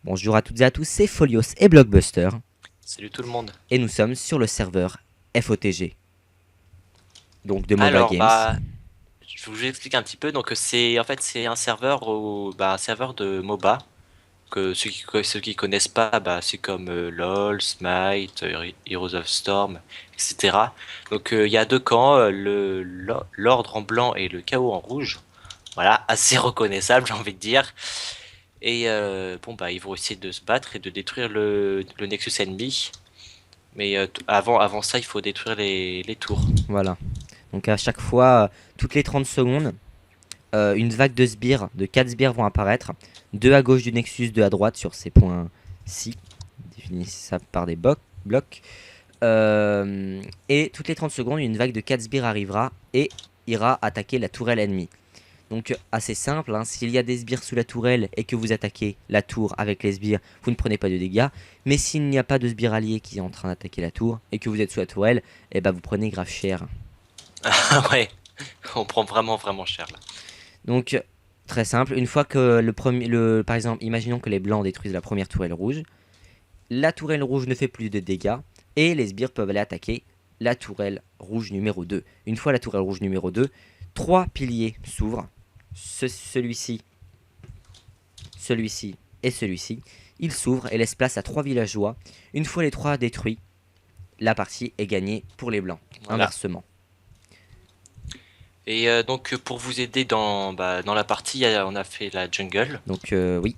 Bonjour à toutes et à tous, c'est Folios et Blockbuster, Salut tout le monde. et nous sommes sur le serveur FOTG, donc de Mobile Alors, Games. je vous explique un petit peu. Donc, c'est un serveur un serveur de MOBA. Que ceux qui connaissent pas, c'est comme LoL, Smite, Heroes of Storm, etc. Donc, il y a deux camps, l'ordre en blanc et le chaos en rouge. Voilà, assez reconnaissable, j'ai envie de dire. Et ils vont essayer de se battre et de détruire le Nexus ennemi. Mais avant ça, il faut détruire les tours. Voilà, donc à chaque fois, toutes les 30 secondes, une vague de sbires, de 4 sbires vont apparaître, 2 à gauche du Nexus, 2 à droite sur ces points-ci, définissez ça par des blocs. Et toutes les 30 secondes, une vague de 4 sbires arrivera et ira attaquer la tourelle ennemie. Donc assez simple, hein, s'il y a des sbires sous la tourelle et que vous attaquez la tour avec les sbires, vous ne prenez pas de dégâts. Mais s'il n'y a pas de sbire allié qui est en train d'attaquer la tour et que vous êtes sous la tourelle, eh ben vous prenez grave cher. Ah ouais, on prend vraiment cher là. Donc très simple, une fois que par exemple, imaginons que les blancs détruisent la première tourelle rouge, la tourelle rouge ne fait plus de dégâts et les sbires peuvent aller attaquer la tourelle rouge numéro 2. Une fois la tourelle rouge numéro 2, 3 piliers s'ouvrent. Celui-ci, celui-ci et celui-ci. Ils s'ouvrent et laissent place à 3 villageois. Une fois les 3 détruits, la partie est gagnée pour les blancs. Voilà. Inversement. Et donc pour vous aider dans la partie, on a fait la jungle. Donc oui.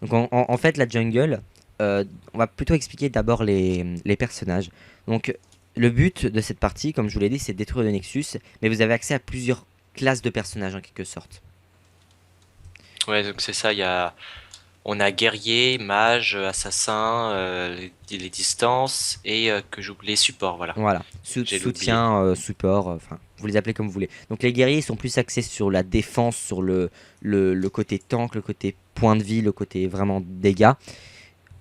Donc en fait la jungle, on va plutôt expliquer d'abord les personnages. Donc le but de cette partie, comme je vous l'ai dit, c'est de détruire le Nexus. Mais vous avez accès à plusieurs classes de personnages en quelque sorte. Ouais, donc c'est ça, on a guerrier, mage, assassin, les distances et que j'oublie les supports, voilà. Voilà, J'ai oublié. soutien, support, enfin, vous les appelez comme vous voulez. Donc les guerriers sont plus axés sur la défense, sur le côté tank, le côté point de vie, le côté vraiment dégâts.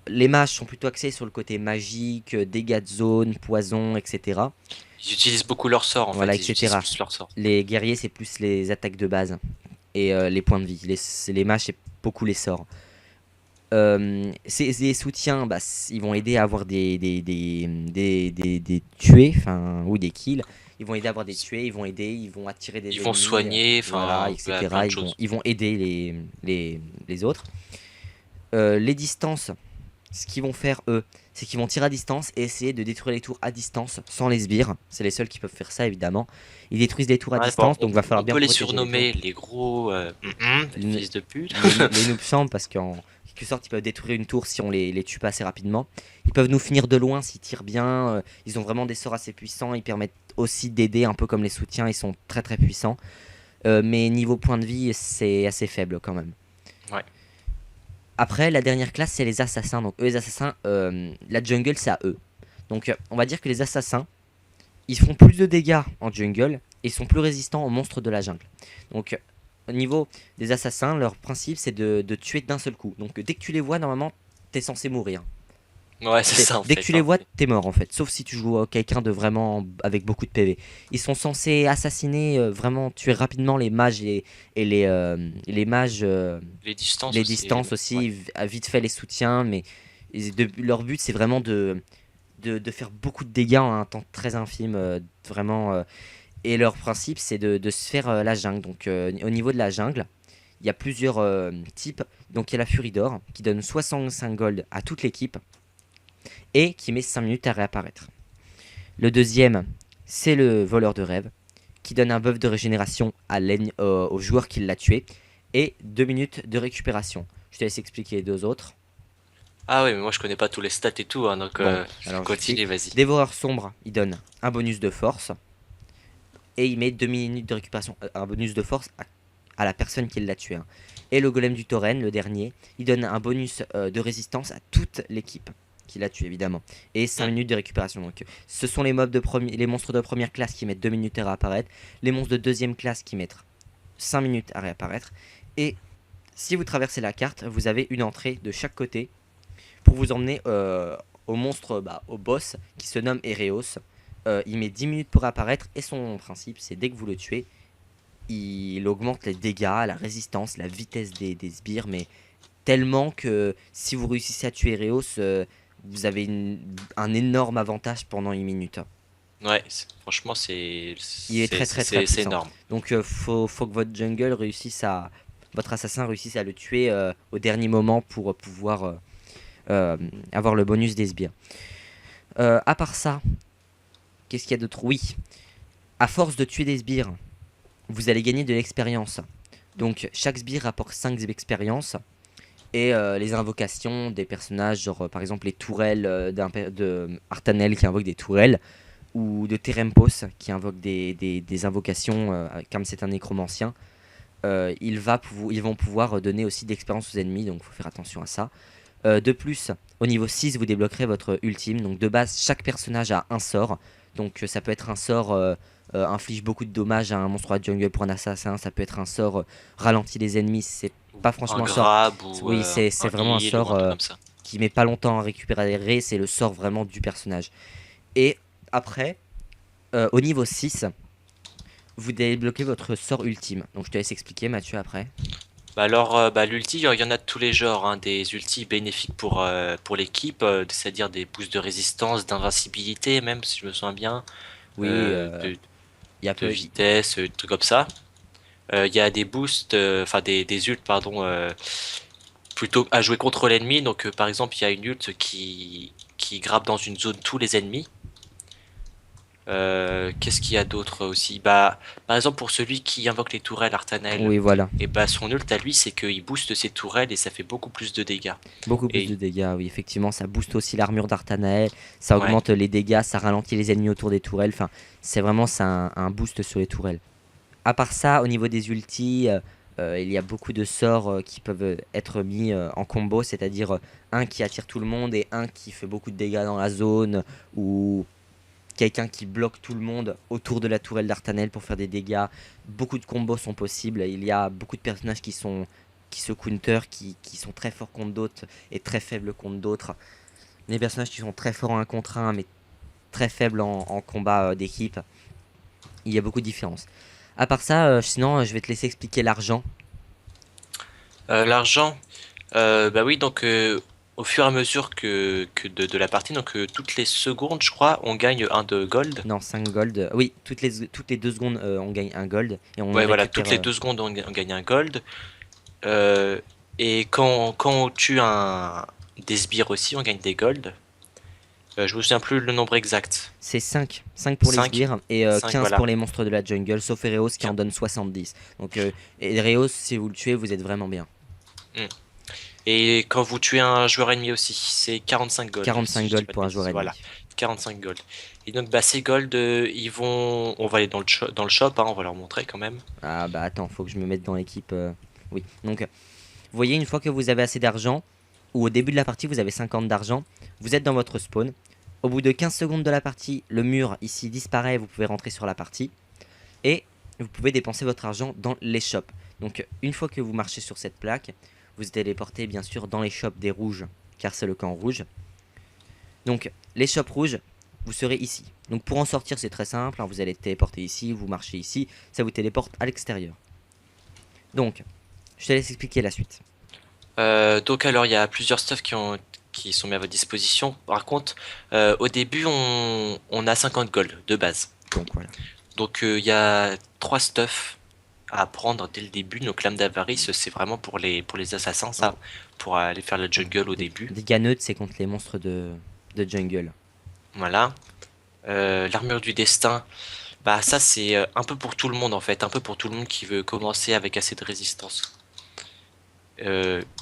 Les mages sont plutôt axés sur le côté magique, dégâts de zone, poison, etc. Ils utilisent beaucoup leurs sorts en Voilà, fait, ils utilisent etc. plus leurs sorts. Les guerriers, c'est plus les attaques de base et les points de vie. Les mages, c'est beaucoup les sorts. Ces soutiens, ils vont aider à avoir des tués, enfin, ou des kills. Ils vont aider à avoir des tués, ils vont aider, ils vont attirer des Ils vont ennemis, soigner, voilà, enfin, voilà, plein etc. de choses. Ils vont aider les autres. Les distances, ce qu'ils vont faire eux, c'est qu'ils vont tirer à distance et essayer de détruire les tours à distance sans les sbires. C'est les seuls qui peuvent faire ça évidemment. Ils détruisent les tours à Ouais, bon, distance, donc va falloir on bien peut les protéger les tours. surnommer les gros les Les, fils de pute. les noobs champs parce qu'en quelque sorte ils peuvent détruire une tour si on les tue pas assez rapidement. Ils peuvent nous finir de loin s'ils tirent bien. Ils ont vraiment des sorts assez puissants. Ils permettent aussi d'aider un peu comme les soutiens. Ils sont très très puissants. Mais niveau point de vie c'est assez faible quand même. Ouais. Après la dernière classe c'est les assassins. Donc eux les assassins, la jungle c'est à eux. Donc on va dire que les assassins ils font plus de dégâts en jungle et sont plus résistants aux monstres de la jungle. Donc au niveau des assassins, leur principe c'est de tuer d'un seul coup. Donc dès que tu les vois, normalement, t'es censé mourir. Ouais, c'est ça en Dès que fait, tu les hein. vois, t'es mort en fait. Sauf si tu joues à quelqu'un de vraiment avec beaucoup de PV. Ils sont censés assassiner, vraiment tuer rapidement les mages et les mages, Les distances les aussi. distances Ouais. aussi, vite fait les soutiens. Mais leur but c'est vraiment de faire beaucoup de dégâts en un temps très infime. Vraiment. Et leur principe, c'est de se faire la jungle. Donc, au niveau de la jungle, il y a plusieurs types. Donc, il y a la Furie d'Or qui donne 65 gold à toute l'équipe et qui met 5 minutes à réapparaître. Le deuxième, c'est le Voleur de Rêve qui donne un buff de régénération au joueur qui l'a tué et 2 minutes de récupération. Je te laisse expliquer les deux autres. Ah ouais, mais moi je connais pas tous les stats et tout, hein, donc Bon, alors j'explique. continue, vas-y. Dévoreur sombre, il donne un bonus de force et il met 2 minutes de récupération, un bonus de force à la personne qui l'a tué, hein. Et le golem du tauren, le dernier, il donne un bonus de résistance à toute l'équipe qui l'a tué évidemment. Et 5 Hmm. minutes de récupération. Donc ce sont les monstres de première classe qui mettent 2 minutes à réapparaître, les monstres de deuxième classe qui mettent 5 minutes à réapparaître. Et si vous traversez la carte, vous avez une entrée de chaque côté pour vous emmener au monstre, au boss qui se nomme Ereos. Il met 10 minutes pour apparaître et son principe c'est dès que vous le tuez, il augmente les dégâts, la résistance, la vitesse des sbires, mais tellement que si vous réussissez à tuer Reos, vous avez un énorme avantage pendant une minute, hein. Ouais, franchement, Il est très très très c'est puissant. énorme. Donc faut que votre assassin réussisse à le tuer au dernier moment pour pouvoir avoir le bonus des sbires. À part ça, qu'est-ce qu'il y a d'autre? Oui, à force de tuer des sbires, vous allez gagner de l'expérience. Donc chaque sbire rapporte 5 expériences. Et les invocations des personnages, genre par exemple les tourelles de Artanel qui invoque des tourelles, ou de Terempos qui invoque des invocations, comme c'est un nécromancien, ils vont pouvoir donner aussi d'expérience aux ennemis, donc il faut faire attention à ça. De plus, au niveau 6, vous débloquerez votre ultime. Donc de base, chaque personnage a un sort. Donc ça peut être un sort inflige beaucoup de dommages à un monstre de jungle pour un assassin. Ça peut être un sort ralentit les ennemis. C'est pas Un franchement un sort. grab ou Oui, c'est un vraiment un heal ou sort un truc comme ça. qui met pas longtemps à récupérer. C'est le sort vraiment du personnage. Et après, au niveau 6, vous débloquez votre sort ultime. Donc je te laisse expliquer Mathieu après. Bah alors, l'ulti, il y en a de tous les genres, hein, des ultis bénéfiques pour l'équipe, c'est-à-dire des boosts de résistance, d'invincibilité même, si je me souviens bien, Oui, euh, de, il y a de peu. vitesse, des trucs comme ça. Il y a des boosts, enfin des ults, pardon, plutôt à jouer contre l'ennemi. Donc, par exemple, il y a une ult qui grappe dans une zone tous les ennemis. Qu'est-ce qu'il y a d'autre aussi? Bah, par exemple, pour celui qui invoque les tourelles Artanel, Oui, voilà. et bah son ult à lui, c'est qu'il booste ses tourelles et ça fait beaucoup plus de dégâts. Beaucoup plus Et de dégâts, oui, effectivement, ça booste aussi l'armure d'Artanael, ça ouais, augmente les dégâts, ça ralentit les ennemis autour des tourelles, enfin, c'est vraiment ça, un boost sur les tourelles. À part ça, au niveau des ultis, il y a beaucoup de sorts qui peuvent être mis en combo, c'est-à-dire un qui attire tout le monde et un qui fait beaucoup de dégâts dans la zone, ou quelqu'un qui bloque tout le monde autour de la tourelle d'Artanel pour faire des dégâts. Beaucoup de combos sont possibles. Il y a beaucoup de personnages qui se counter, qui sont très forts contre d'autres et très faibles contre d'autres. Des personnages qui sont très forts en 1 contre 1 mais très faibles en combat d'équipe. Il y a beaucoup de différences. À part ça, sinon, je vais te laisser expliquer l'argent. l'argent, bah oui, donc au fur et à mesure que de la partie, donc toutes les secondes, je crois, on gagne un de gold. Non, 5 gold. Oui, toutes les 2 secondes, on gagne un gold et on Ouais, voilà, récupère. toutes les 2 secondes, on gagne un gold. Euh, et quand on tue des sbires aussi, on gagne des gold. Je me souviens plus le nombre exact. C'est 5 pour les 5, sbires et 5, 15 voilà. pour les monstres de la jungle, sauf Ereos qui en Tiens. donne 70. Donc, Ereos, si vous le tuez, vous êtes vraiment bien. Hmm. Et quand vous tuez un joueur ennemi aussi, c'est 45 gold, si 45 je dis gold pas de pour un joueur bêtises. Voilà, ennemi. 45 gold. Et donc, bah, ces gold, on va aller dans le shop, hein, on va leur montrer quand même. Ah bah attends, faut que je me mette dans l'équipe. Oui. Donc, vous voyez, une fois que vous avez assez d'argent, ou au début de la partie, vous avez 50 d'argent, vous êtes dans votre spawn. Au bout de 15 secondes de la partie, le mur ici disparaît, vous pouvez rentrer sur la partie. Et vous pouvez dépenser votre argent dans les shops. Donc, une fois que vous marchez sur cette plaque, vous êtes téléporté bien sûr dans les shops des rouges, car c'est le camp rouge. Donc, les shops rouges, vous serez ici. Donc, pour en sortir, c'est très simple, hein, vous allez téléporter ici, vous marchez ici, ça vous téléporte à l'extérieur. Donc, je te laisse expliquer la suite. Donc, alors, il y a plusieurs stuff qui sont mis à votre disposition. Par contre, au début, on a 50 gold de base. Donc, voilà. Donc, il y a 3 stuff à prendre dès le début. Donc, l'âme d'avarice, c'est vraiment pour les assassins, ça. Pour aller faire la jungle au début. Des ganeutes, c'est contre les monstres de jungle. Voilà. L'armure du destin, bah ça c'est un peu pour tout le monde en fait, un peu pour tout le monde qui veut commencer avec assez de résistance.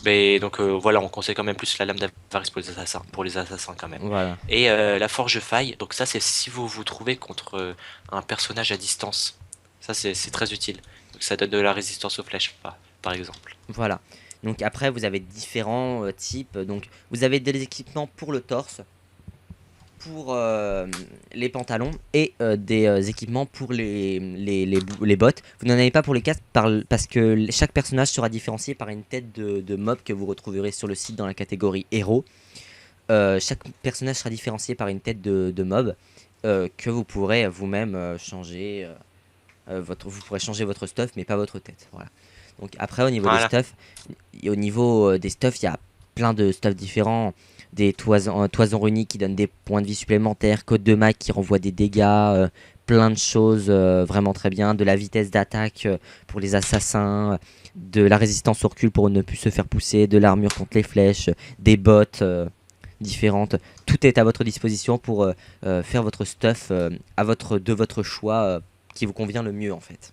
Mais donc voilà, on conseille quand même plus la lame d'avarice pour les assassins quand même. Voilà. Et la forge faille, donc ça c'est si vous vous trouvez contre un personnage à distance. Ça c'est très utile. Donc ça donne de la résistance aux flèches, par exemple. Voilà. Donc après, vous avez différents types. Donc vous avez des équipements pour le torse, pour les pantalons et des équipements pour les bottes. Vous n'en avez pas pour les casques parce que chaque personnage sera différencié par une tête de mob que vous retrouverez sur le site dans la catégorie héros. Chaque personnage sera différencié par une tête de mob que vous pourrez vous-même changer. Vous pourrez changer votre stuff mais pas votre tête. Voilà. Donc après au niveau des Voilà. stuffs, des stuffs, il y a plein de stuffs différents. Des toisons runiques qui donnent des points de vie supplémentaires, code de mag qui renvoie des dégâts, plein de choses vraiment très bien, de la vitesse d'attaque pour les assassins, de la résistance au recul pour ne plus se faire pousser, de l'armure contre les flèches, des bottes différentes. Tout est à votre disposition pour faire votre stuff de votre choix qui vous convient le mieux en fait.